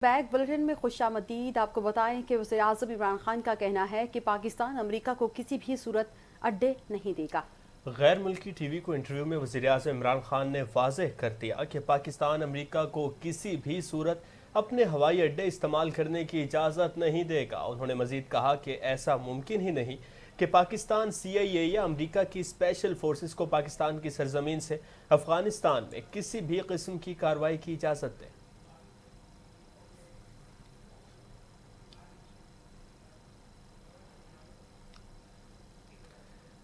Back bulletin में खुशामदीद। आपको बताएं कि वज़ीर-ए-आज़म इमरान खान का कहना है कि पाकिस्तान अमेरिका को किसी भी सूरत अड्डे नहीं देगा। गैर मुल्की टीवी को इंटरव्यू में वज़ीर-ए-आज़म इमरान खान ने वाज़ेह कर दिया कि पाकिस्तान अमेरिका को किसी भी सूरत अपने हवाई अड्डे इस्तेमाल करने की इजाज़त नहीं देगा। उन्होंने मज़ीद कहा कि ऐसा मुमकिन ही नहीं कि पाकिस्तान CIA या अमेरिका की स्पेशल फोर्सेस को पाकिस्तान की सरजमीन से अफगानिस्तान में किसी भी किस्म की कार्रवाई की इजाज़त दे।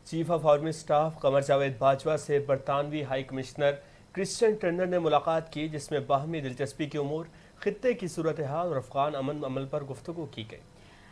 Chief of army staff Qamar Javed Bajwa से बरतानवी हाई कमिश्नर क्रिश्चियन टर्नर ने मुलाकात की, जिसमें बाहमी दिलचस्पी के उमूर, खित्ते की सूरत हाल और अफगान अमन अमल पर गुफ्तगू की गई।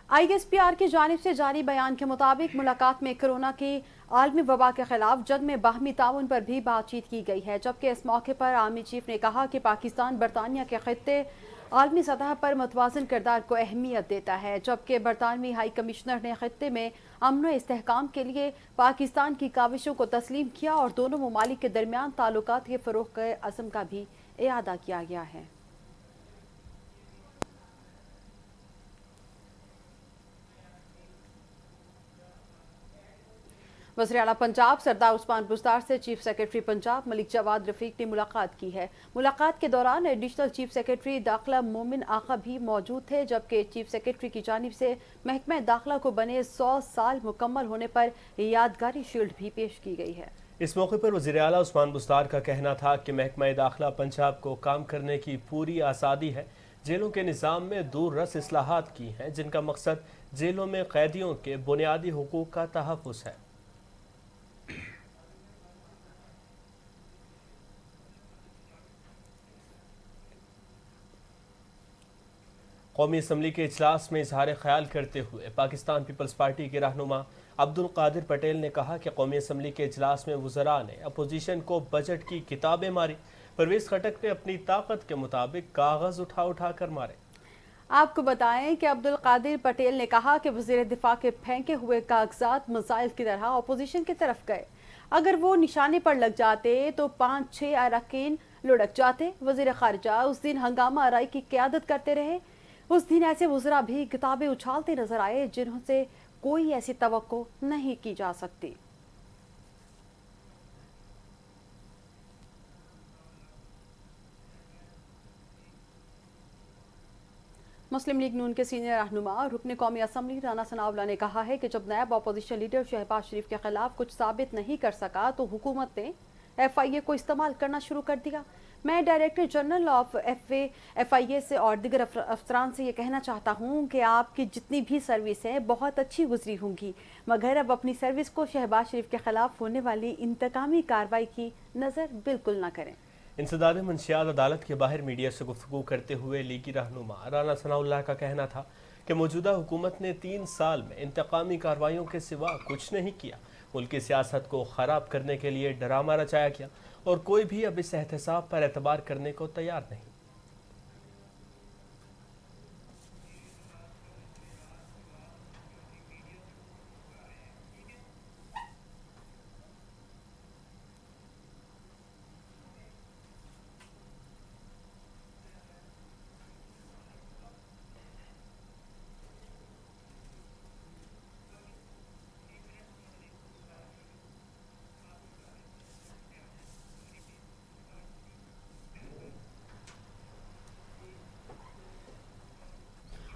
ISPR की जानिब से जारी बयान के मुताबिक मुलाकात में कोरोना की आलमी वबा के खिलाफ जंग में बाहमी ताउन पर भी बातचीत की गई है, जबकि इस मौके पर आर्मी चीफ ने कहा कि पाकिस्तान बरतानिया के खित्ते आलमी सतह पर मुतवाज़िन किरदार को अहमियत देता है, जबकि बरतानवी हाई कमिश्नर ने खित्ते में अमन व इस्तेहकाम के लिए पाकिस्तान की काविशों को तस्लीम किया और दोनों ममालिक के दरमियान ताल्लुकात के फ़रोग़ के अज़्म का भी इआदा किया गया है। वज़ीर आला पंजाब सरदार उस्मान बुज़दार से चीफ सेक्रेटरी पंजाब मलिक जवाद रफीक ने मुलाकात की है। मुलाकात के दौरान एडिशनल चीफ सेक्रेटरी दाखिला मोमिन आका भी मौजूद थे, जबकि चीफ सेक्रेटरी की जानिब से महकमा दाखिला को बने 100 साल मुकम्मल होने पर यादगारी शील्ड भी पेश की गई है। इस मौके पर वज़ीर आला उस्मान बुज़दार का कहना था कि महकमा दाखिला पंजाब को काम करने की पूरी आज़ादी है। जेलों के निज़ाम में दूर रस इस्लाहात की हैं, जिनका मकसद जेलों में कैदियों के बुनियादी हुकूक का तहफ़्फ़ुज़ है। कौमी असम्बली के इजलास में इजहार ख्याल करते हुए पाकिस्तान पीपल्स पार्टी के रहनुमा अब्दुल कादिर पटेल ने कहा कि कौमी असम्बली के इजलास में वज़रा ने अपोजिशन को बजट की किताबें मारी। परवेज़ खटक ने अपनी ताकत के मुताबिक कागज़ उठा उठा कर मारे। आपको बताएं कि अब्दुल कादिर पटेल ने कहा कि वज़ीर दिफा के फेंके हुए कागजात मिसाइल की तरह अपोजिशन की तरफ गए। अगर वो निशाने पर लग जाते तो 5-6 अरकान लुढ़क जाते। वज़ीर खारिजा उस दिन हंगामा आराई की क़यादत करते रहे। उस दिन ऐसे वज़रा भी किताबें उछालते नजर आए जिनसे कोई ऐसी तवक्को नहीं की जा सकती। मुस्लिम लीग नून के सीनियर रहनुमा और रुकन कौमी असम्बली राना सनाउल्लाह ने कहा है कि जब नायब अपोजिशन लीडर शहबाज शरीफ के खिलाफ कुछ साबित नहीं कर सका तो हुकूमत ने FIA को इस्तेमाल करना शुरू कर दिया। मैं डायरेक्टर जनरल ऑफ FIA से और दीगर अफसरान से ये कहना चाहता हूँ कि आपकी जितनी भी सर्विस है बहुत अच्छी गुजरी होंगी, मगर अब अपनी सर्विस को शहबाज शरीफ के खिलाफ होने वाली इंतकामी कार्रवाई की नज़र बिल्कुल न करें। इंसदाद मंशियात अदालत के बाहर मीडिया से गुफ्तगू करते हुए लीगी रहनुमा राना सनाउल्लाह का कहना था कि मौजूदा हुकूमत ने 3 साल में इंतकामी कार्रवाइयों के सिवा कुछ नहीं किया। मुल्क की सियासत को ख़राब करने के लिए ड्रामा रचाया गया और कोई भी अब इस एहतसाब पर एतबार करने को तैयार नहीं।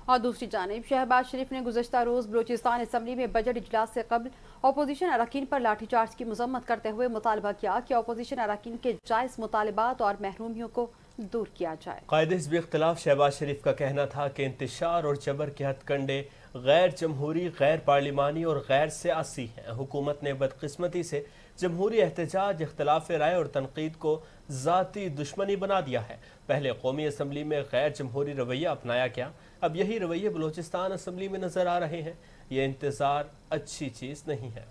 और दूसरी जानिब शहबाज शरीफ ने गुज़श्ता रोज़ बलूचिस्तान असम्बली में बजट इजलास से कबल अपोजिशन अरकान पर लाठीचार्ज की मजम्मत करते हुए मुतालबा किया कि अपोजिशन अरकान के जायज़ मुतालबात और महरूमियों को दूर किया जाए। कायदे हिज़्ब इख्तिलाफ शहबाज शरीफ का कहना था कि इंतशार और जबर के हथकंडे गैर जमहूरी, गैर पार्लिमानी और गैर सियासी हैं। हुकूमत ने बदकिस्मती से जमहूरी एहतजाज, इख्तिलाफ राय और तनकीद को ज़ाती दुश्मनी बना दिया है। पहले कौमी असम्बली में गैर जमहूरी रवैया अपनाया गया, अब यही रवैये बलूचिस्तान असम्बली में नज़र आ रहे हैं। ये इंतज़ार अच्छी चीज़ नहीं है।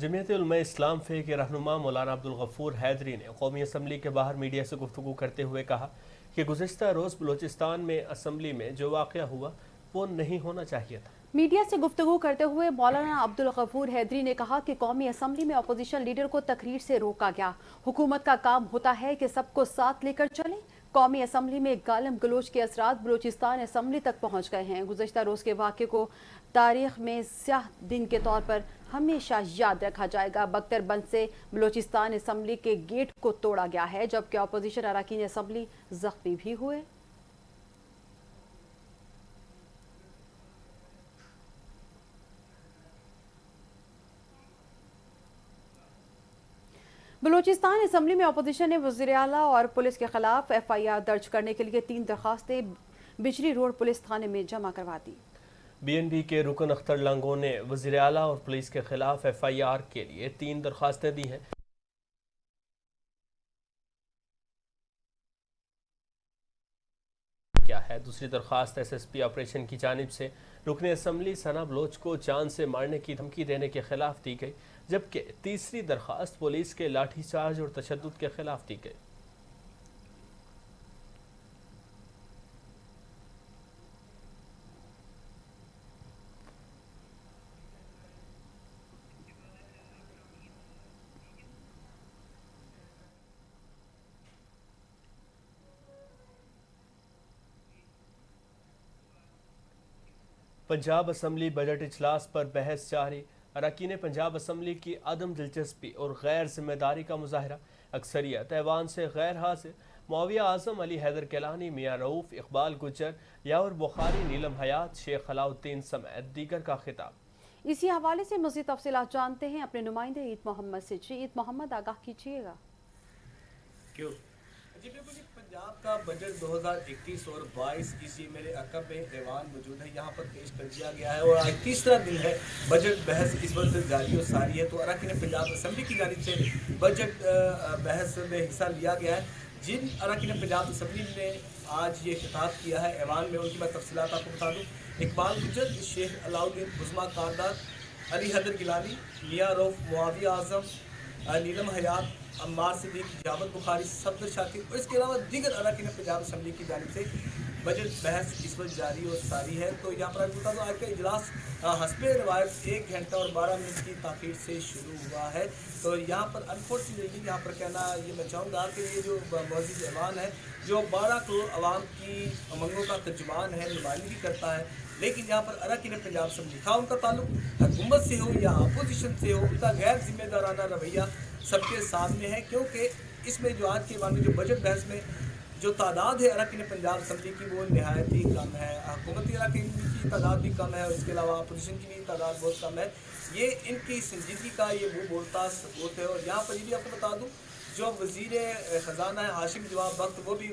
जमीयत उलमा इस्लाम फे के रहनुमा मौलाना अब्दुल गफूर हैदरी ने कौमी असम्बली के बाहर मीडिया से गुफ्तगू करते हुए कहा कि गुज़िश्ता रोज़ बलूचिस्तान में असम्बली में जो वाक़या हुआ वो नहीं होना चाहिए था। मीडिया से गुफ्तगू करते हुए मौलाना अब्दुल गफूर हैदरी ने कहा कि कौमी असम्बली में अपोजिशन लीडर को तकरीर से रोका गया। हुकूमत का काम होता है कि सबको साथ लेकर चले। कौमी असम्बली में गालम गलोच के असरात बलूचिस्तान असम्बली तक पहुँच गए हैं। गुज़श्ता रोज़ के वाक़े को तारीख़ में स्याह दिन के तौर पर हमेशा याद रखा जाएगा। बख्तरबंद से बलूचिस्तान असम्बली के गेट को तोड़ा गया है, जबकि अपोजिशन अरकान असम्बली जख्मी भी हुए। बलूचिस्तान असम्बली में अपोजिशन ने वज़ीर आला और पुलिस के खिलाफ FIR दर्ज करने के लिए 3 दरखास्तें बिजली रोड पुलिस थाने में जमा करवा दी। BNB के रुकन अख्तर लंगो ने वज़ीर आला और पुलिस के खिलाफ FIR के लिए 3 दरखास्तें दी हैं। क्या है दूसरी दरखास्त SSP ऑपरेशन की जानिब से रुकन असम्बली सना बलोच को जान से मारने की धमकी देने के खिलाफ दी गई, जबकि तीसरी दरखास्त पुलिस के लाठीचार्ज और तशद्दुद के खिलाफ दी गई। पंजाब असम्बली बजट इजलास पर बहस जारी। अरकान पंजाब असम्बली की अदम दिलचस्पी और गैर जिम्मेदारी का मुजाहरा। अक्सरियत ऐवान से गैर हाजिर। मुआविया आजम, अली हैदर कैलानी, मियाँ रऊफ, इकबाल गुज्जर, यावर बुखारी, नीलम हयात, शेख अलाउद्दीन समेत दीगर का खिताब। इसी हवाले से मज़ीद तफसीलात जानते हैं अपने नुमाइंदे ईद मोहम्मद से। जी ईद मोहम्मद, आगाह कीजिएगा। क्यों जी बिल्कुल जी, पंजाब का बजट 2021 और 22 इसी मेरे अकब में ऐवान मौजूद है, यहाँ पर पेश कर दिया गया है और आज तीसरा दिन है बजट बहस इस वक्त जारी और सारी है। तो अरकान पंजाब असम्बली की जानिब से बजट बहस में हिस्सा लिया गया है। जिन अरकान पंजाब असम्बली ने आज ये खिताब किया है ऐवान में, उनकी मैं तफसीलात आपको बता दूँ। इकबाल गुज्जर, शेख अलाउद्दीन, उस्मा कारदार, अली हैदर गिलानी, मियाँ रऊफ, मुआविया आजम, नीलम हयात, अम्मार सिद्दीक, जावद बुखारी, सफदर शाकिर और इसके अलावा दीगर अरकान पंजाब असम्बली की जानिब से बजट बहस इस वक्त जारी और सारी है। तो यहाँ पर बता दूँ आज का इजलास हस्बे रवायत 1 घंटा और 12 मिनट की ताख़ीर से शुरू हुआ है। तो यहाँ पर अनफॉर्चुनेटली यहाँ पर कहना ये मैं चाहूँगा कि ये जो मौजूद ऐवान है जो 12 करोड़ आवाम की मंगों का तर्जुमान है, नुमाइंदगी करता है, लेकिन यहाँ पर अरकान पंजाब असम्बली खा उनका ताल्लुक हुकूमत से हो या अपोजिशन से हो, उनका गैर जिम्मेदाराना रवैया सबके सामने है। क्योंकि इसमें जो आज के ऐवान में जो बजट बहस में जो तादाद है अरकान पंजाब असम्बली की वो नहायत ही कम है। हुकूमती अरकान की तादाद भी कम है और इसके अलावा अपोजिशन की भी तादाद बहुत कम है। ये इनकी संजीदगी का ये वो बोलता सबूत है। और यहाँ पर ये भी आपको बता दूँ जो वज़ीर ख़जाना है हाशिम जवाब वक्त, वो भी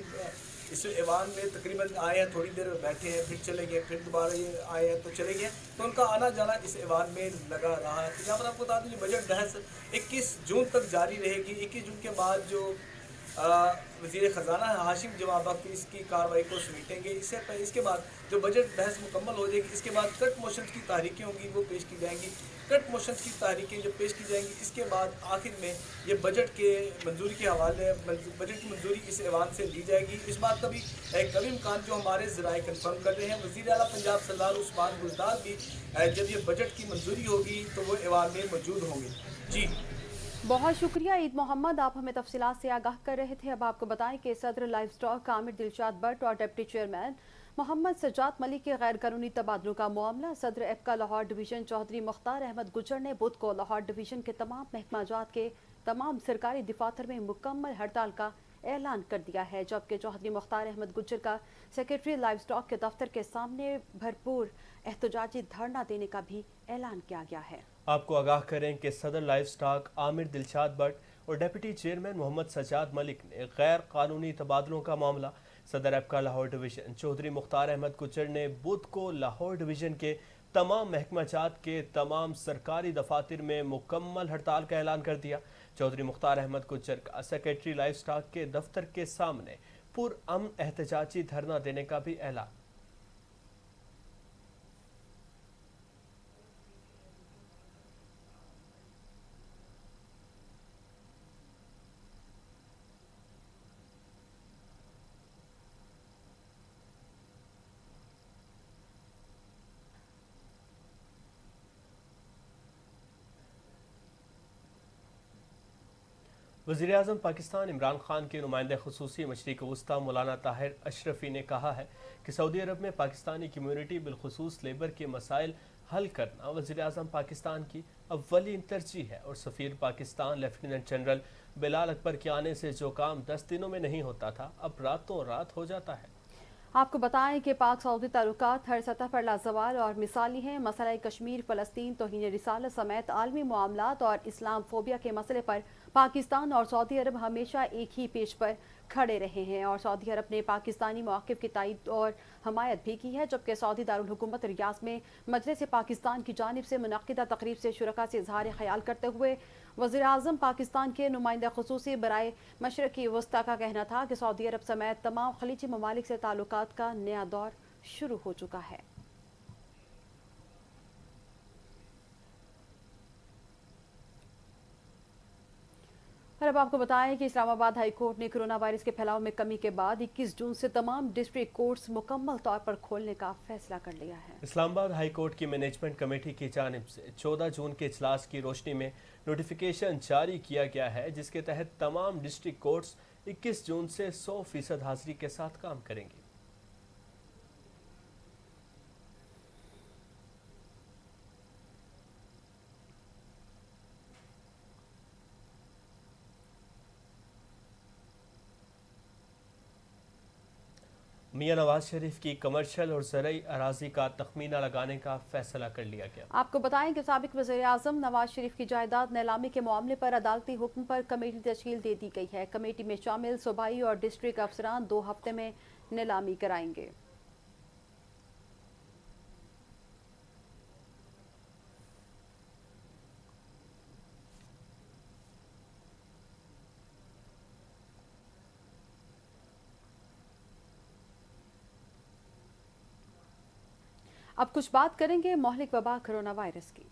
इस ऐवान में तकरीबन आए हैं, थोड़ी देर बैठे हैं, फिर चले गए, फिर दोबारा ये आए हैं तो चले गए। तो उनका आना जाना इस ऐवान में लगा रहा है। तो यहाँ पर आपको बता दूँ बजट बहस 21 जून तक जारी रहेगी। 21 जून के बाद जो वज़ीर ख़जाना है हाशिम जवाब वक्त इसकी कार्रवाई को समेटेंगे। इसके बाद जो बजट बहस मुकम्मल हो जाएगी, इसके बाद कट मोशन की तारीखें होंगी वो पेश की जाएंगी। कट मोशन की तारीखें जो पेश की जाएंगी, इसके बाद आखिर में ये बजट के मंजूरी के हवाले बजट की मंजूरी इस ऐवान से दी जाएगी। इस बात का भी एक कभी इम्कान जो हमारे ज़राए कन्फर्म कर रहे हैं, वज़ीर आला पंजाब सरदार उस्मान बुज़दार भी जब ये बजट की मंजूरी होगी तो वो ऐवान में मौजूद होंगे। जी बहुत शुक्रिया ईद मोहम्मद, आप हमें तफसीलात से आगाह कर रहे थे। अब आपको बताएं कि सदर लाइफ स्टॉक आमिर दिलशाद भट्ट और डिप्टी चेयरमैन मोहम्मद सज्जाद मलिक के गैर कानूनी तबादलों का मामला सदर एफका लाहौर डिवीज़न चौधरी मुख्तार अहमद गुज्जर ने बुध को लाहौर डिवीज़न के तमाम महकमाजात के तमाम सरकारी दफातर में मुकम्मल हड़ताल का ऐलान कर दिया है, जबकि चौधरी मुख्तार अहमद गुज्जर का सेक्रेटरी लाइफ स्टॉक के दफ्तर के सामने भरपूर एहतजाजी धरना देने का भी ऐलान किया गया है। आपको आगाह करें कि सदर लाइफ स्टॉक आमिर दिलशाद भट्ट और डिप्टी चेयरमैन मोहम्मद सज्जाद मलिक ने गैर कानूनी तबादलों का मामला सदर एफका लाहौर डिवीज़न चौधरी मुख्तार अहमद गुज्जर ने बुध को लाहौर डिवीज़न के तमाम महकमाजात के तमाम सरकारी दफातर में मुकम्मल हड़ताल का ऐलान कर दिया। चौधरी मुख्तार अहमद गुज्जर का सेक्रेटरी लाइफ स्टॉक के दफ्तर के सामने पुरअमन एहतजाजी धरना देने का भी ऐलान। वज़ीर-ए-आज़म पाकिस्तान इमरान खान के नुमाइंदे ख़ुसूसी मशरिक़ वस्ता मौलाना ताहिर अशरफी ने कहा है कि सऊदी अरब में पाकिस्तानी कम्यूनिटी बिलखुसूस लेबर के मसाइल हल करना वज़ीर-ए-आज़म पाकिस्तान की अव्वलीन तरजीह है और सफ़ीर पाकिस्तान लेफ्टिनेंट जनरल बिलाल अकबर के आने से जो काम 10 दिनों में नहीं होता था अब रातों रात हो जाता है। आपको बताएं कि पाक सऊदी ताल्लुकात हर सतह पर लाजवाल और मिसाली हैं। मसला कश्मीर, फ़लस्तीन, तौहीन रिसालत समेत आलमी मामलात और इस्लाम फोबिया के मसले पर पाकिस्तान और सऊदी अरब हमेशा एक ही पेज पर खड़े रहे हैं और सऊदी अरब ने पाकिस्तानी मौक़िफ़ की तायीद और हमायत भी की है, जबकि सऊदी दारुल हुकूमत रियाद में मजलिस पाकिस्तान की जानिब से मुनक़िदा तकरीब से शुरका से इज़हार ख़याल करते हुए वज़ीर-ए-आज़म पाकिस्तान के नुमाइंदा ख़ुसूसी बराए मशरिक़ी वस्ता का कहना था कि सऊदी अरब समेत तमाम खलीजी ममालिक से ताल्लुकात का नया दौर शुरू हो चुका है। और अब आपको बताएं कि इस्लामाबाद हाई कोर्ट ने कोरोना वायरस के फैलाव में कमी के बाद 21 जून से तमाम डिस्ट्रिक्ट कोर्ट्स मुकम्मल तौर पर खोलने का फैसला कर लिया है। इस्लामाबाद हाई कोर्ट की मैनेजमेंट कमेटी की जानिब से 14 जून के इजलास की रोशनी में नोटिफिकेशन जारी किया गया है, जिसके तहत तमाम डिस्ट्रिक्ट कोर्ट्स 21 जून से 100% हाजिरी के साथ काम करेंगी। मियां नवाज शरीफ की कमर्शियल और ज़रई अराजी का तखमीना लगाने का फैसला कर लिया गया। आपको बताएं कि साबिक वज़ीर-ए-आज़म नवाज शरीफ की जायदाद नीलामी के मामले पर अदालती हुक्म पर कमेटी तश्कील दे दी गई है। कमेटी में शामिल सूबाई और डिस्ट्रिक्ट अफसरान 2 हफ्ते में नीलामी कराएंगे। अब कुछ बात करेंगे मोहलिक वबा कोरोना वायरस की।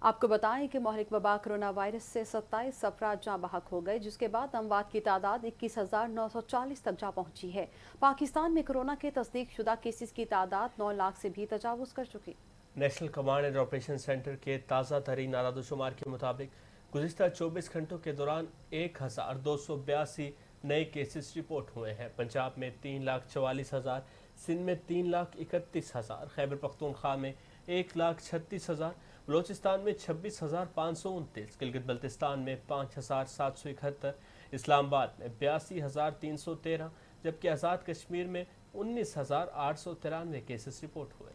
आपको बताएं कि मोहलिक वबा कोरोना वायरस से 27 अफराद जाँ बहक हो गए, जिसके बाद अमवात की तादाद 21,940 तक जा पहुंची है। पाकिस्तान में कोरोना के तस्दीक शुदा केसेस की तादाद 9 लाख से भी तजावुज कर चुकी। National command and operation centre के ताज़ा तरीन आदादोशुमार के मुताबिक गुज़िश्ता 24 घंटों के दौरान 1,282 नए केसेस रिपोर्ट हुए हैं। पंजाब में 3,44,000, सिंध में 3,31,000, खैबर पख्तूनख्वा में 1,36,000, बलोचिस्तान में 26,529, गिलगित बल्तिस्तान में 5,771, इस्लामाबाद में 82,313, जबकि आज़ाद कश्मीर में 19,893 केसेस रिपोर्ट हुए।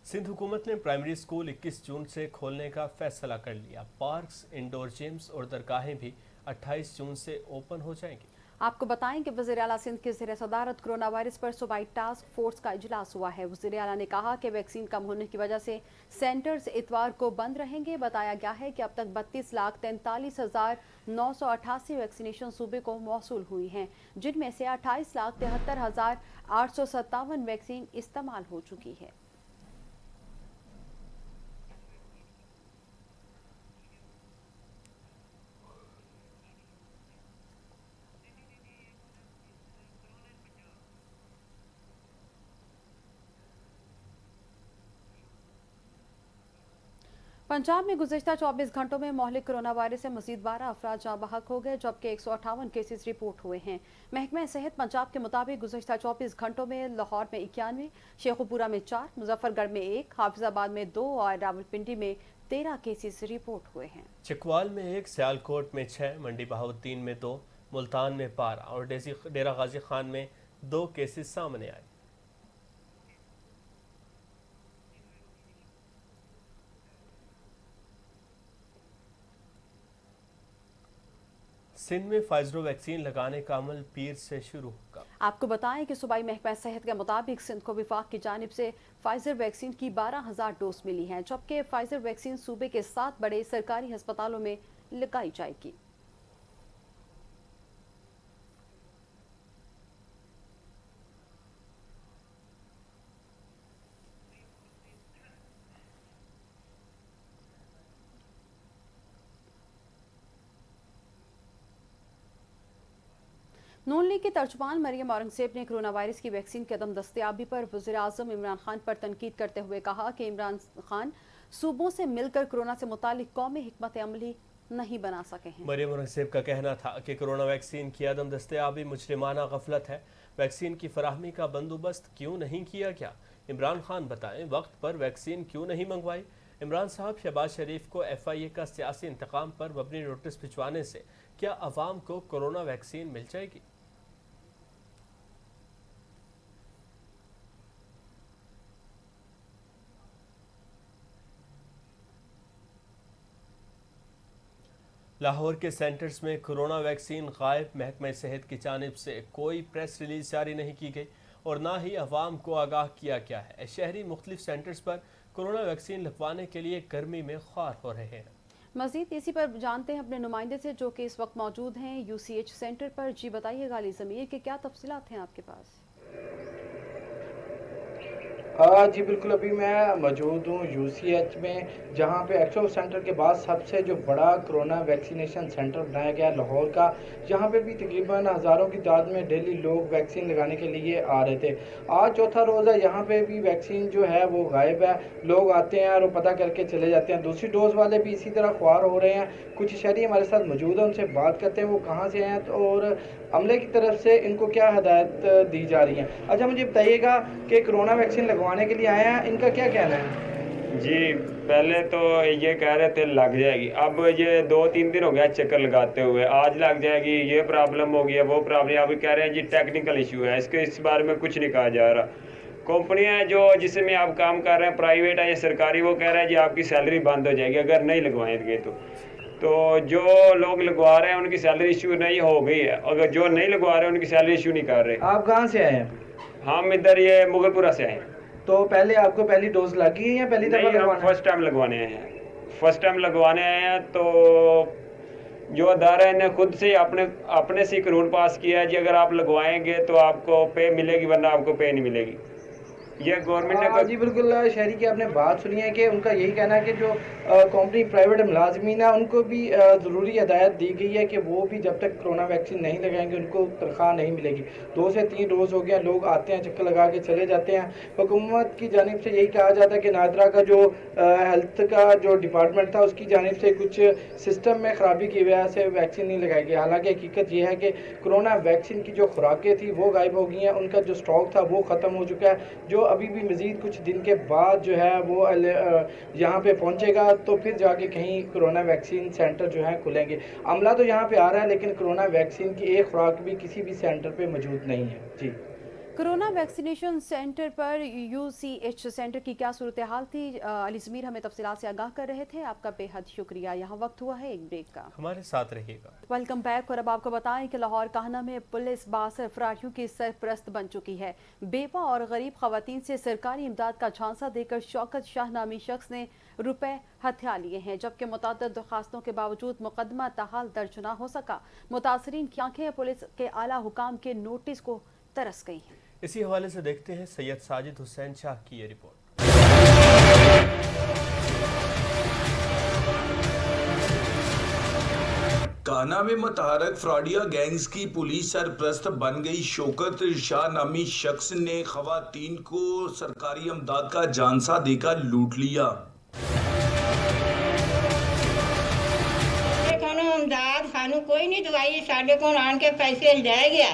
सिंध हुकूमत ने प्राइमरी स्कूल 21 जून से खोलने का फैसला कर लिया। पार्क्स, इंडोर जिम्स और दरगाहें भी 28 जून से ओपन हो जाएंगी। आपको बताएं कि वज़ीर आला सिंध के ज़ेर सदारत कोरोना वायरस पर सूबाई टास्क फोर्स का इजलास हुआ है। वज़ीर आला ने कहा कि वैक्सीन कम होने की वजह से सेंटर्स इतवार को बंद रहेंगे। बताया गया है कि अब तक 32,43,988 वैक्सीनेशन सूबे को मौसूल हुई हैं, जिनमें से 28,73,857 वैक्सीन इस्तेमाल हो चुकी है। पंजाब में गुज़िश्ता 24 घंटों में मोहलिक कोरोना वायरस से मज़ीद 12 अफराद जाँ बहक हो गए, जबकि 158 केसेस रिपोर्ट हुए हैं। महकमा सेहत पंजाब के मुताबिक गुज़िश्ता 24 घंटों में लाहौर में 91, शेखुपुरा में 4, मुजफ्फरगढ़ में 1, हाफिजाबाद में 2 और रावलपिंडी में 13 केसेस रिपोर्ट हुए हैं। चिकवाल में 1, सियालकोट में 6, मंडी बहाउद्दीन में 2, मुल्तान में 12 और डेरा गाजी खान में 2 केसेस सामने आए। सिंध में फाइजर वैक्सीन लगाने का अमल पीर से शुरू होगा। आपको बताएं कि सूबाई महकमा सेहत के मुताबिक सिंध को विफाक की जानिब से फाइजर वैक्सीन की 12,000 डोज मिली हैं, जबकि फाइजर वैक्सीन सूबे के 7 बड़े सरकारी अस्पतालों में लगाई जाएगी। नून लीग के तर्जुमान मरियम औरंगजेब ने कोरोना वायरस की वैक्सीन की अदम दस्तयाबी पर वज़ीर-ए-आज़म इमरान खान पर तनकीद करते हुए कहा कि इमरान खान सूबों से मिलकर कोरोना से मुतालिक कौमी हिकमत अमली नहीं बना सके हैं। मरियम औरंगजेब का कहना था कि कोरोना वैक्सीन की अदम दस्तयाबी मुजरिमाना गफलत है। वैक्सीन की फराहमी का बंदोबस्त क्यों नहीं किया गया? इमरान खान बताएं, वक्त पर वैक्सीन क्यों नहीं मंगवाई? इमरान साहब शहबाज शरीफ को FIA का सियासी इंतकाम पर मबनी नोटिस भिजवाने से क्या अवाम को कोरोना वैक्सीन मिल जाएगी? लाहौर के सेंटर्स में कोरोना वैक्सीन गायब। महकमा सेहत की जानिब से कोई प्रेस रिलीज जारी नहीं की गई और ना ही अवाम को आगाह किया गया है। शहरी मुख्तलिफ सेंटर्स पर कोरोना वैक्सीन लगवाने के लिए गर्मी में ख्वार हो रहे हैं। मजीद इसी पर जानते हैं अपने नुमाइंदे से जो कि इस वक्त मौजूद हैं UCH सेंटर पर। जी बताइएगा अली ज़मीर कि क्या तफसीलात हैं आपके पास? जी बिल्कुल, अभी मैं मौजूद हूँ UCH में, जहाँ पे एक्सो सेंटर के बाद सबसे जो बड़ा कोरोना वैक्सीनेशन सेंटर बनाया गया है लाहौर का। यहाँ पे भी तकरीबन हज़ारों की तादाद में डेली लोग वैक्सीन लगाने के लिए आ रहे थे। आज चौथा रोज़ है, यहाँ पे भी वैक्सीन जो है वो गायब है। लोग आते हैं और वो पता करके चले जाते हैं। दूसरी डोज वाले भी इसी तरह ख्वार हो रहे हैं। कुछ शहरी हमारे साथ मौजूद हैं, उनसे बात करते हैं वो कहाँ से हैं और अमले की तरफ से इनको क्या हदायत दी जा रही हैं। अच्छा, मुझे बताइएगा कि कोरोना वैक्सीन लगवाने के लिए आए हैं, इनका क्या कहना है? जी, पहले तो ये कह रहे थे लग जाएगी, अब ये 2-3 दिन हो गया चक्कर लगाते हुए। आज लग जाएगी, ये प्रॉब्लम हो गई है, वो प्रॉब्लम। अभी कह रहे हैं जी टेक्निकल इशू है, इस बारे में कुछ नहीं कहा जा रहा। कंपनियां जो जिसमें आप काम कर रहे हैं, प्राइवेट है या सरकारी, वो कह रहे हैं जी आपकी सैलरी बंद हो जाएगी अगर नहीं लगवाएंगे तो जो लोग लगवा रहे हैं उनकी सैलरी इशू नहीं हो गई है, अगर जो नहीं लगवा रहे हैं उनकी सैलरी इशू नहीं कर रहे। आप कहाँ से आए हैं? हम इधर ये मुगलपुरा से आए हैं। तो पहले आपको पहली डोज लगी है या पहली दफा नहीं, हम लगवाना है? फर्स्ट टाइम लगवाने आए हैं। फर्स्ट टाइम लगवाने आए हैं तो जो अदारा है ने खुद से अपने से कानून पास किया है जी, अगर आप लगवाएंगे तो आपको पे मिलेगी वरना आपको पे नहीं मिलेगी। ये गवर्नमेंट ने जी बिल्कुल, शहरी की आपने बात सुनी है कि उनका यही कहना है कि जो कंपनी प्राइवेट मुलाजमीन है उनको भी ज़रूरी हदायत दी गई है कि वो भी जब तक कोरोना वैक्सीन नहीं लगाएंगे उनको तनख्वाह नहीं मिलेगी। 2 से 3 डोज हो गया, लोग आते हैं चक्कर लगा के चले जाते हैं। हुकूमत की जानिब से यही कहा जाता है कि नादरा का जो हेल्थ का जो डिपार्टमेंट था उसकी जानिब से कुछ सिस्टम में ख़राबी की वजह से वैक्सीन नहीं लगाई गई। हालांकि हकीकत ये है कि कोरोना वैक्सीन की जो खुराकें थी वो गायब हो गई हैं, उनका जो स्टॉक था वो ख़त्म हो चुका है। जो अभी भी मज़ीद कुछ दिन के बाद जो है वो यहाँ पे पहुँचेगा तो फिर जाके कहीं कोरोना वैक्सीन सेंटर जो है खुलेंगे। अमला तो यहाँ पे आ रहा है लेकिन कोरोना वैक्सीन की एक खुराक भी किसी भी सेंटर पे मौजूद नहीं है। जी, कोरोना वैक्सीनेशन सेंटर पर UCH सेंटर की क्या सूरत हाल थी? अली ज़मीर हमें तफसीलात से आगाह कर रहे थे। आपका बेहद शुक्रिया। यहाँ वक्त हुआ है एक ब्रेक का, हमारे साथ रहिएगा। Welcome back. और अब आपको बताएं कि लाहौर काहना में पुलिस 62 अपराधियों की सरपरस्त बन चुकी है। बेवा और गरीब खवातीन से सरकारी इमदाद का झांसा देकर शौकत शाह नामी शख्स ने रुपए हथिया लिए हैं, जबकि मुतअद्दिद दरखास्तों के बावजूद मुकदमा ताहाल दर्ज न हो सका। मुतासरीन की आंखें पुलिस के आला हुकाम के नोटिस को तरस गई हैं। इसी हवाले से देखते हैं सैयद साजिद हुसैन शाह की ये रिपोर्ट। कान्हा में मतहरक फ्रॉडिया गैंग्स की पुलिस सरपरस्त बन गई शौकत शाह नामी शख्स ने खवातीन को सरकारी इमदाद का झांसा देकर लूट लिया। सानू कोई नहीं दवाई, साढ़े को आन के पैसे ले गया।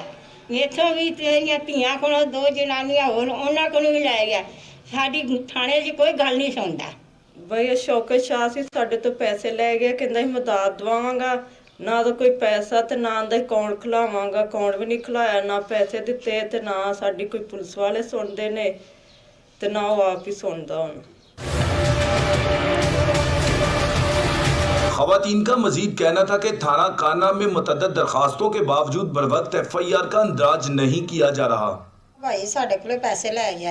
इथों भी तेरियां धीआं को 2 जनानियां होर उन्हां को भी ले गया। साडी थाने 'च कोई गल नहीं सुनदा। बई शौकत शाह सी साडे तो पैसे ले गया, कहंदा ही मदद दवावांगा, ना तो कोई पैसा ते ना दा अकाउंट खुलावांगा। अकाउंट भी नहीं खुलाया, ना पैसे दिते ते ना साडी कोई पुलिस वाले सुनदे ने ते ना वो आप ही सुनदा हुण। खवातीन का मजीद कहना था कि थाना कान्हा में मुतअद्दिद दरखास्तों के बावजूद बरवक्त FIR का अंदाज नहीं किया जा रहा। भाई साढ़े को पैसे ले गया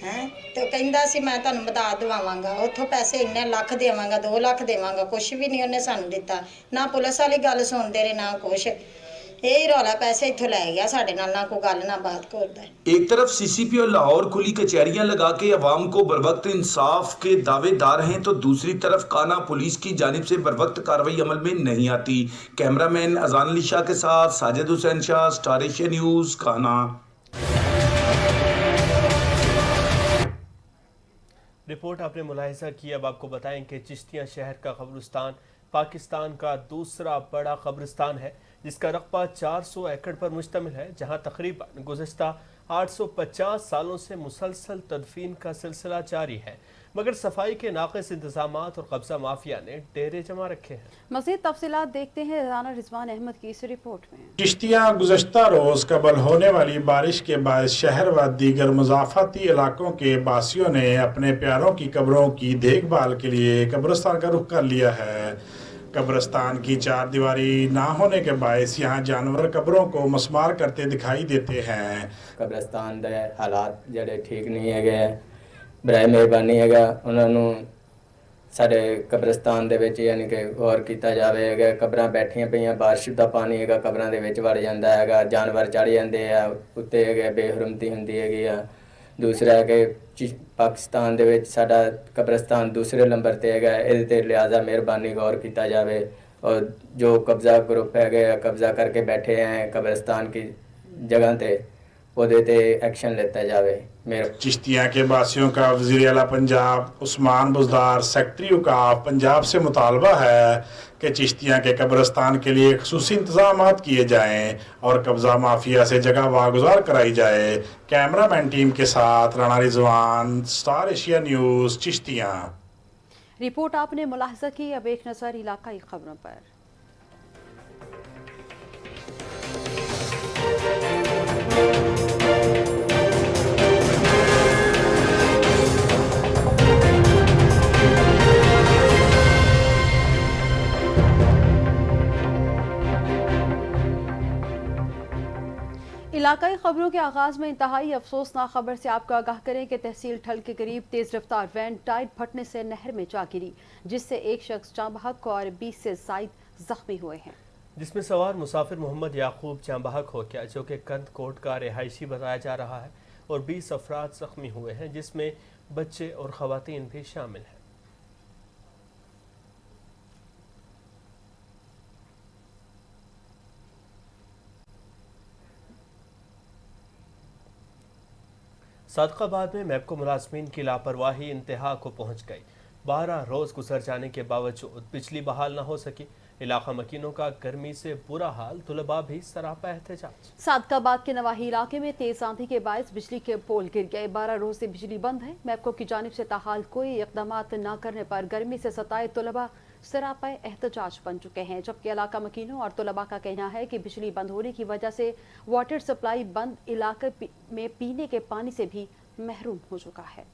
है तो कहंदा सी मैं तुहानू मदद दवावांगा, उथों पैसे इन्ने लख देवांगा, 2 लाख देवांगा, कुछ भी नहीं उन्हें सानू दिता। ना पुलिस वाली गल सुनते रहे ना कुछ। ਇਹ ਰੌਲਾ ਪੈਸੇ ਇੱਥੋਂ ਲੈ ਗਿਆ ਸਾਡੇ ਨਾਲ, ਨਾ ਕੋਈ ਗੱਲ ਨਾ ਬਾਤ ਕਰਦਾ। एक तरफ सीसीपी और लाहौर खुली कचहरियां लगा के अवाम को बरवक्त इंसाफ के दावेदार हैं, तो दूसरी तरफ काना पुलिस की जानिब से बरवक्त कार्रवाई अमल में नहीं आती। कैमरामैन अजान अली शाह के साथ Sajid Hussain Shah, star Asia news, काना। रिपोर्ट आपने मुलाहिजा की। अब आपको बताएं कि चिश्तिया शहर का कब्रिस्तान पाकिस्तान का दूसरा बड़ा कब्रिस्तान है, जिसका रकबा 400 एकड़ पर मुश्तमिल है, जहां तकरीबन गुज़श्ता 850 सालों से मुसलसल तदफीन का सिलसिला जारी है, मगर सफाई के नाक़िस इंतजामात और कब्जा माफिया ने डेरे जमा रखे हैं। मज़ीद तफसीलात देखते हैं राना रिजवान अहमद की इस रिपोर्ट में। चिश्तिया गुज़श्ता रोज़ कबल होने वाली बारिश के बाद शहर व दीगर मुज़ाफ़ाती इलाकों के बासियों ने अपने प्यारों की कब्रों की देखभाल के लिए कब्रिस्तान का रुख कर लिया है। कब्रिस्तान की चार दीवारी ना होने के बायस यहाँ जानवर कब्रों को मस्मार करते दिखाई देते हैं। कब्रिस्तान के हालात जड़े ठीक नहीं है, बराए मेहरबानी है उन्होंने साढ़े कब्रिस्तान दे विच यानी कि गौर किया जाए। कब्रां बैठियां पईयां, बारिश का पानी है कब्रां दे विच वड़ जाता है, जानवर चढ़ जाते हैं उत्ते है, बेहरमती होंदी है। दूसरा है कि पाकिस्तान दे विच साडा कब्रिस्तान दूसरे नंबर ते है, इहदे ते लिहाजा मेहरबानी गौर किया जाए और जो कब्जा ग्रुप है कब्जा करके बैठे हैं कब्रिस्तान की जगह ते उहदे ते एक्शन लेता जाए। चिश्तिया के बासियों का वज़ीर आला पंजाब उस्मान बुज़दार सेक्रेटरी औकाफ पंजाब से मुतालबा है कि चिश्तिया के कब्रिस्तान के लिए ख़ुसूसी इंतज़ामात किए जाएँ और कब्ज़ा माफिया से जगह वागुज़ार कराई जाए। कैमरामैन टीम के साथ Rana Rizwan, star Asia news, Chishtiya. Report आपने मुलाहिजा की। अब एक नज़र इलाकाई खबरों पर। इलाकाई खबरों के आगाज़ में इंतहाई अफसोसनाक खबर से आपको आगाह करें कि तहसील ठल के करीब तेज रफ्तार वैन टायर फटने से नहर में जा गिरी, जिससे एक शख्स जाँ बहक और 20 से ज़ायद जख्मी हुए हैं, जिसमें सवार मुसाफिर मोहम्मद याकूब जाँ बहक हो गया, जो कि कंद कोट का रिहायशी बताया जा रहा है, और 20 अफराद जख्मी हुए हैं, जिसमें बच्चे और ख़वातीन भी शामिल हैं। सादकाबाद में मैपको मुलाजमीन की लापरवाही इंतहा को पहुंच गई। 12 रोज गुजर जाने के बावजूद बिजली बहाल न हो सकी। इलाका मकीनों का गर्मी से बुरा हाल, तुलबा भी सरापा एहतजाज। सादकाबाद के नवाही इलाके में तेज आंधी के बायस बिजली के पोल गिर गए। 12 रोज से बिजली बंद है। मैपको की जानिब से ताहाल कोई इकदाम न करने पर गर्मी से सताए तुलबा सरापा एहतजाज बन चुके हैं, जबकि इलाका मकीनों और तुलबा का कहना है कि बिजली बंद होने की वजह से वाटर सप्लाई बंद, इलाके में पीने के पानी से भी महरूम हो चुका है।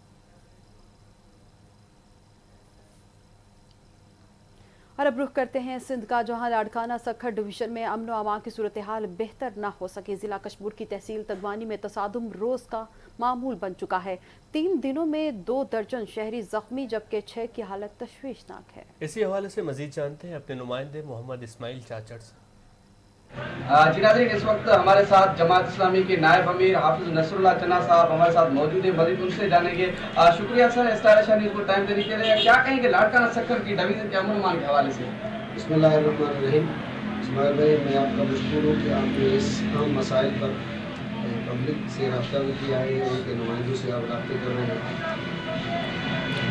और अब रुख करते हैं सिंध का, जहां लाड़काना सखर डिवीजन में अमन व अमान की सूरत हाल बेहतर ना हो सके। जिला कशमूर की तहसील तगवानी में तसादुम रोज का मामूल बन चुका है। 3 दिनों में 2 दर्जन शहरी जख्मी, जबकि 6 की हालत तशवीशनाक है। इसी हवाले से मजीद जानते हैं अपने नुमाइंदे मोहम्मद इस्माइल चाचड़ से। जी नाज़रीन, इस वक्त हमारे साथ जमात इस्लामी के नायब अमीर हाफिज नसरुल्लाह चन्ना साहब हमारे साथ मौजूद है। मजीद उनसे जानेंगे। शुक्रिया सर स्टार एशिया न्यूज़ को टाइम देने के लिए। क्या कहेंगे लाड़काना सक्कर की डिवीजन के अमन अमान के हवाले से? बिस्मिल्लाहिर्रहमानिर्रहीम। इस्माइल भाई, मैं आपका मशकूर हूँ कि आपने इस अहम मसाइल पर पब्लिक से रब्ता भी किया है, उनके नुमाइंदों से आप रब्ते कर रहे हैं।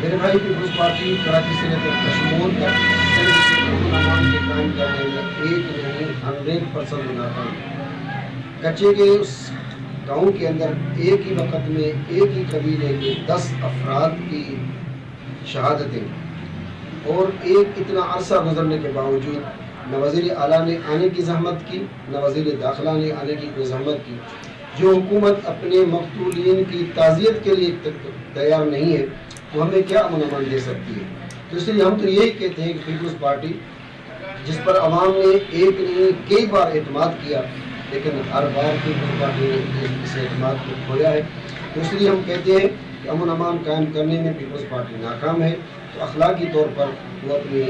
मेरे भाई पीपल्स पार्टी कराची से लेकर कश्मीर तक अमन के कायम करने में एक नहीं 100% नाकाम। कच्चे के उस गाँव के अंदर एक ही वक्त में एक ही कबीले के 10 अफराद की शहादतें और एक इतना अरसा गुजरने के बावजूद न वज़ीर आला ने आने की जहमत की, न वज़ीर दाखिला ने आने की कोई जहमत की। जो हुकूमत अपने मकतूलीन की ताज़ियत के लिए तैयार नहीं है, वो हमें क्या अमन दे सकती है? तो इसलिए हम तो यही कहते हैं कि पीपल्स पार्टी, जिस पर अवाम ने एक नहीं कई बार एतमाद किया, लेकिन हर बार पीपल्स पार्टी ने इस एतमाद को खोया है, तो इसलिए हम कहते हैं कि अमन अमान कायम करने में पीपल्स पार्टी नाकाम है। तो अखलाकी तौर पर वो अपनी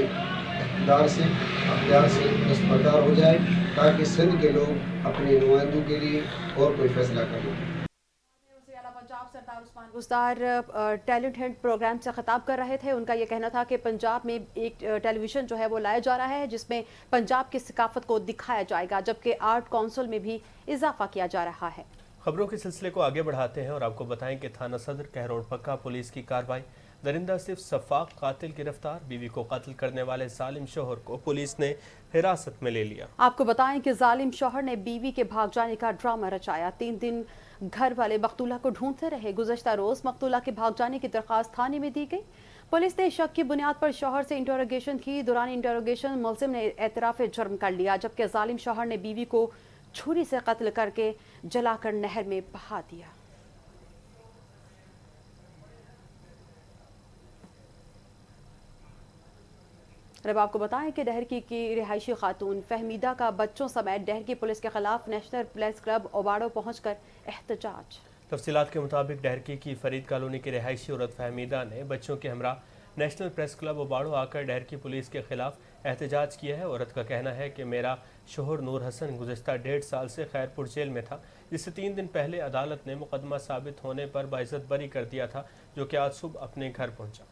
اقتدار سے اختیار سے دستبردار ہو جائے تاکہ سندھ کے لوگ اپنے نمائندوں کے لیے اور کوئی فیصلہ کر لیں۔ پنجاب سردار Usman Buzdar talent hunt programme سے خطاب کر رہے تھے۔ ان کا یہ کہنا تھا کہ پنجاب میں ایک ٹیلی ویژن جو ہے وہ لایا جا رہا ہے جس میں پنجاب کی ثقافت کو دکھایا جائے گا، جبکہ آرٹ کونسل میں بھی اضافہ کیا جا رہا ہے۔ خبروں کے سلسلے کو آگے بڑھاتے ہیں اور آپ کو بتائیں کہ تھانہ صدر کہروڑ پکا پولیس کی کارروائی، درندہ صرف صفاق قاتل گرفتار، بیوی کو قتل کرنے والے ظالم شوہر کو پولیس نے حراست میں لے لیا۔ آپ کو بتائیں کہ ظالم شوہر نے بیوی کے بھاگ جانے کا ڈرامہ رچایا۔ 3 دن گھر والے مقتولہ کو ڈھونڈتے رہے۔ گزشتہ روز مقتولہ کے بھاگ جانے کی درخواست تھانے میں دی گئی۔ پولیس نے شک کی بنیاد پر شوہر سے انٹروگیشن کی۔ دوران انٹروگیشن ملزم نے اعتراف جرم کر لیا، جبکہ ظالم شوہر نے بیوی کو چھری سے قتل کر کے جلا کر نہر میں بہا دیا۔ اب آپ کو بتائیں کہ ڈہرکی کی رہائشی خاتون فہمیدہ کا بچوں سمیت ڈہرکی پولیس کے خلاف نیشنل پریس کلب اوباڑو پہنچ کر احتجاج۔ تفصیلات کے مطابق ڈہرکی کی فرید کالونی کی رہائشی عورت فہمیدہ نے بچوں کے ہمراہ نیشنل پریس کلب اوباڑو آ کر ڈہرکی پولیس کے خلاف احتجاج کیا ہے۔ عورت کا کہنا ہے کہ میرا شوہر نور حسن گزشتہ 1.5 سال سے خیرپور جیل میں تھا، جس سے 3 دن پہلے عدالت نے مقدمہ ثابت ہونے پر باعزت بری کر دیا تھا، جو کہ آج صبح اپنے گھر پہنچا۔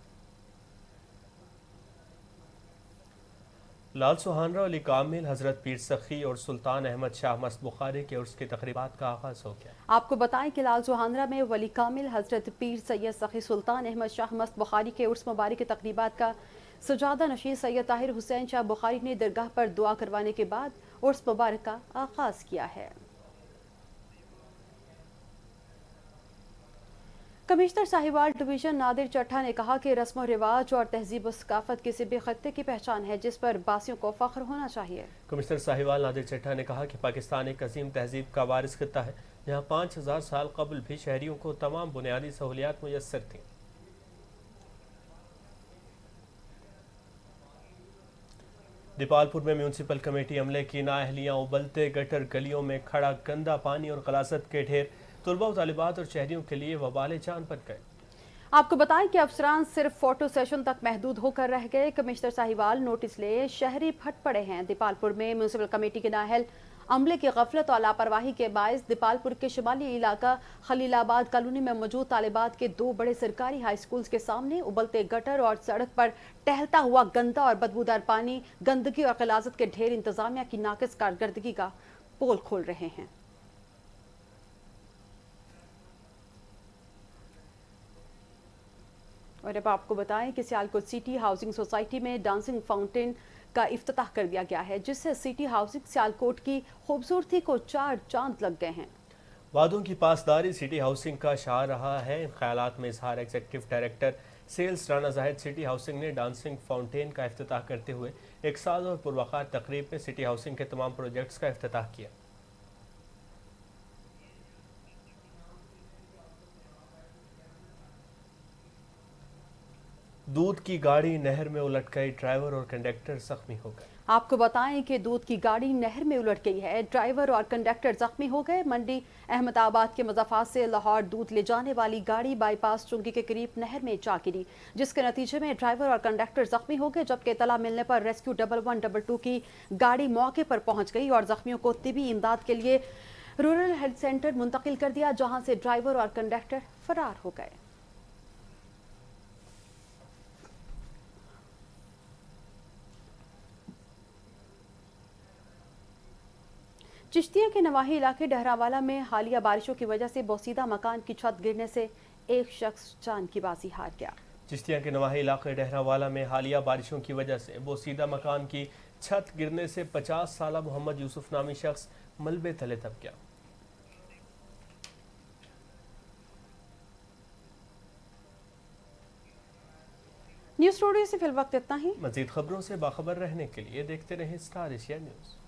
لال سہانرہ، ولی کامل، حضرت پیر سخی اور سلطان احمد شاہ مست بخاری کے عرس کی تقریبات کا آغاز ہو گیا۔ آپ کو بتائیں کہ لال سہانرہ میں ولی کامل حضرت پیر سید سخی سلطان احمد شاہ مست بخاری کے عرس مبارک کی تقریبات کا سجادہ نشین سید طاہر حسین شاہ بخاری نے درگاہ پر دعا کروانے کے بعد عرس مبارک کا آغاز کیا ہے۔ کمشنر ساہیوال ڈویژن نادر چٹھا نے کہا کہ رسم و رواج اور تہذیب و ثقافت کسی بھی خطے کی پہچان ہے جس پر باسیوں کو فخر ہونا چاہیے۔ کمشنر ساہیوال نادر چٹھا نے کہا کہ پاکستان ایک عظیم تہذیب کا وارث خطہ ہے، جہاں 5000 سال قبل بھی شہریوں کو تمام بنیادی سہولیات میسر تھیں۔ دیپالپور میں میونسپل کمیٹی عملے کی نااہلیاں، ابلتے گٹر، گلیوں میں کھڑا گندا پانی اور غلاظت کے ڈھیر طلباء و طالبات اور شہریوں کے لیے وبال جان بن گئے۔ آپ کو بتائیں کہ افسران صرف فوٹو سیشن تک محدود ہو کر رہ گئے۔ کمشنر ساہیوال نوٹس لے شہری پھٹ پڑے ہیں۔ دیپالپور میں میونسپل کمیٹی کے نااہل عملے کی غفلت اور لاپرواہی کے باعث دیپالپور کے شمالی علاقہ خلیل آباد کالونی میں موجود طالبات کے 2 بڑے سرکاری ہائی سکولز کے سامنے ابلتے گٹر اور سڑک پر ٹہلتا ہوا گندا اور بدبودار پانی، گندگی اور غلاظت کے ڈھیر انتظامیہ کی ناقص کارکردگی کا پول کھول رہے ہیں۔ اور اب آپ کو بتائیں کہ سیالکوٹ سٹی ہاؤسنگ سوسائٹی میں ڈانسنگ فاؤنٹین کا افتتاح کر دیا گیا ہے، جس سے سٹی ہاؤسنگ سیالکوٹ کی خوبصورتی کو 4 چاند لگ گئے ہیں۔ وعدوں کی پاسداری سٹی ہاؤسنگ کا شعار رہا ہے۔ ان خیالات میں اظہار ایگزیکٹو ڈائریکٹر سیلز رانا زاہد سٹی ہاؤسنگ نے ڈانسنگ فاؤنٹین کا افتتاح کرتے ہوئے ایک ساز اور پروقار تقریب میں سٹی ہاؤسنگ کے تمام پروجیکٹس کا افتتاح کیا۔ دودھ کی گاڑی نہر میں الٹ گئی، ڈرائیور اور کنڈکٹر زخمی ہو گئے۔ آپ کو بتائیں کہ دودھ کی گاڑی نہر میں الٹ گئی ہے، ڈرائیور اور کنڈکٹر زخمی ہو گئے۔ منڈی احمد آباد کے مضافات سے لاہور دودھ لے جانے والی گاڑی بائی پاس چنگی کے قریب نہر میں جا گری، جس کے نتیجے میں ڈرائیور اور کنڈکٹر زخمی ہو گئے، جبکہ اطلاع ملنے پر ریسکیو 1122 کی گاڑی موقع پر پہنچ گئی اور زخمیوں کو طبی امداد کے لیے رورل ہیلتھ سینٹر منتقل کر دیا، جہاں سے ڈرائیور اور کنڈکٹر فرار ہو گئے۔ چشتیہ کے نواحی علاقے ڈہراوالا میں حالیہ بارشوں کی وجہ سے بوسیدہ مکان کی چھت گرنے سے ایک شخص جان کی بازی ہار گیا۔ چشتیہ کے نواحی علاقے ڈہراوالا میں حالیہ بارشوں کی وجہ سے بوسیدہ مکان کی چھت گرنے سے 50 سالہ محمد یوسف نامی شخص ملبے تلے دب گیا۔ نیوز اسٹوڈیو سے فی الوقت اتنا ہی۔ مزید خبروں سے باخبر رہنے کے لیے دیکھتے رہیں اسٹار ایشیا نیوز۔